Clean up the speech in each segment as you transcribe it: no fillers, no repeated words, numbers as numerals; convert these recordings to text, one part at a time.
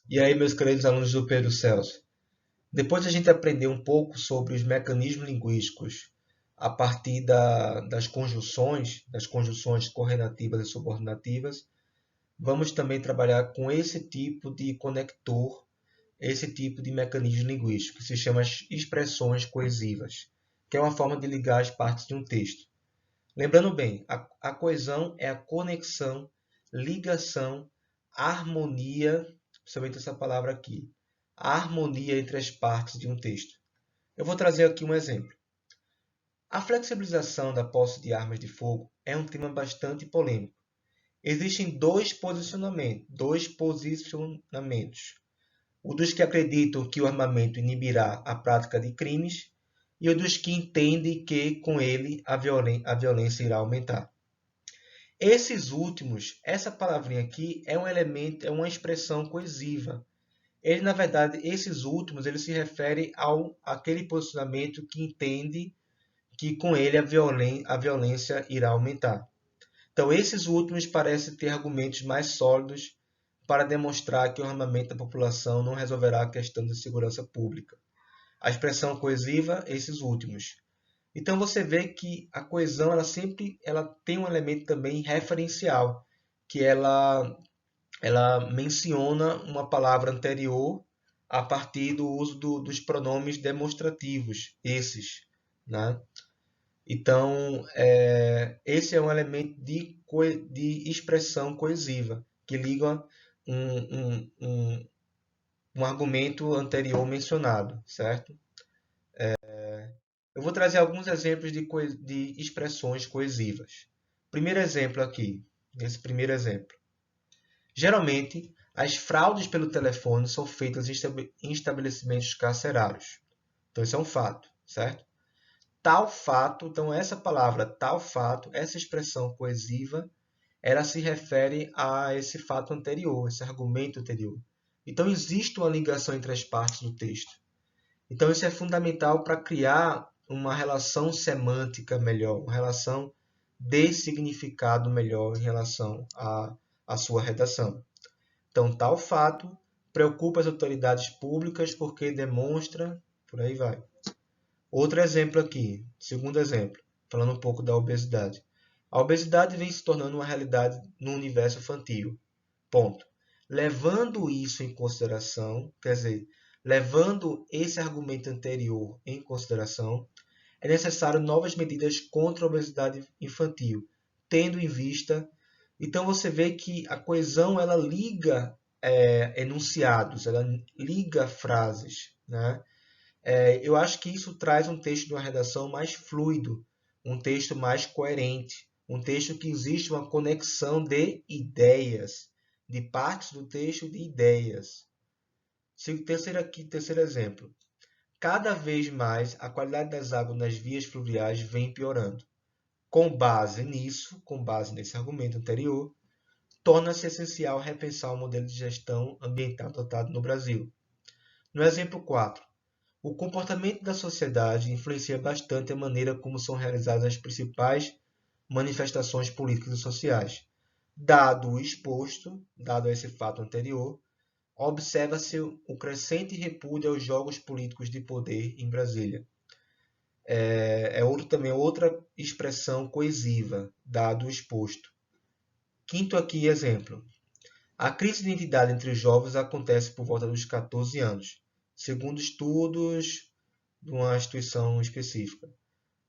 E aí, meus queridos alunos do Pedro Celso, depois de a gente aprender um pouco sobre os mecanismos linguísticos a partir das conjunções correlativas e subordinativas, vamos também trabalhar com esse tipo de conector, esse tipo de mecanismo linguístico, que se chama expressões coesivas, que é uma forma de ligar as partes de um texto. Lembrando bem, a coesão é a conexão, ligação, harmonia, principalmente essa palavra aqui, a harmonia entre as partes de um texto. Eu vou trazer aqui um exemplo. A flexibilização da posse de armas de fogo é um tema bastante polêmico. Existem dois posicionamentos. O dos que acreditam que o armamento inibirá a prática de crimes e o dos que entendem que, com ele, a violência irá aumentar. Esses últimos, essa palavrinha aqui é um elemento, é uma expressão coesiva. Ele, na verdade, esses últimos, ele se refere ao aquele posicionamento que entende que com ele a violência irá aumentar. Então, esses últimos parecem ter argumentos mais sólidos para demonstrar que o armamento da população não resolverá a questão de segurança pública. A expressão coesiva, esses últimos. Então você vê que a coesão ela tem um elemento também referencial, que ela menciona uma palavra anterior a partir do uso dos pronomes demonstrativos, esses, né? Então, esse é um elemento de expressão coesiva, que liga um argumento anterior mencionado, certo? Eu vou trazer alguns exemplos de expressões coesivas. Primeiro exemplo aqui, esse primeiro exemplo. Geralmente, as fraudes pelo telefone são feitas em estabelecimentos carcerários. Então, isso é um fato, certo? Tal fato, então essa palavra tal fato, essa expressão coesiva, ela se refere a esse fato anterior, esse argumento anterior. Então, existe uma ligação entre as partes do texto. Então, isso é fundamental para criar uma relação semântica melhor, uma relação de significado melhor em relação à sua redação. Então, tal fato preocupa as autoridades públicas porque demonstra, por aí vai. Outro exemplo aqui, segundo exemplo, falando um pouco da obesidade. A obesidade vem se tornando uma realidade no universo infantil. Ponto. Levando isso em consideração, quer dizer, levando esse argumento anterior em consideração, é necessário novas medidas contra a obesidade infantil, tendo em vista. Então você vê que a coesão ela liga enunciados, ela liga frases, né? Eu acho que isso traz um texto de uma redação mais fluido, um texto mais coerente, um texto que existe uma conexão de ideias, de partes do texto de ideias. Terceiro exemplo. Cada vez mais a qualidade das águas nas vias fluviais vem piorando. Com base nesse argumento anterior, torna-se essencial repensar o modelo de gestão ambiental adotado no Brasil. No exemplo 4, o comportamento da sociedade influencia bastante a maneira como são realizadas as principais manifestações políticas e sociais. Dado o exposto, dado esse fato anterior, observa-se o crescente repúdio aos jogos políticos de poder em Brasília. Também outra expressão coesiva, dado o exposto. Quinto aqui exemplo. A crise de identidade entre os jovens acontece por volta dos 14 anos, segundo estudos de uma instituição específica.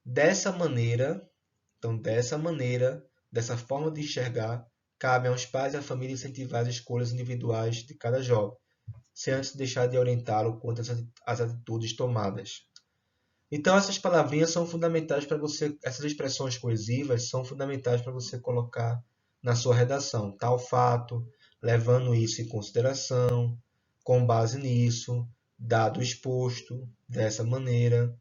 Dessa forma de enxergar, cabe aos pais e à família incentivar as escolhas individuais de cada jovem, sem antes deixar de orientá-lo quanto às atitudes tomadas. Então, essas palavrinhas são fundamentais para você, essas expressões coesivas são fundamentais para você colocar na sua redação. Tal fato, levando isso em consideração, com base nisso, dado exposto, dessa maneira.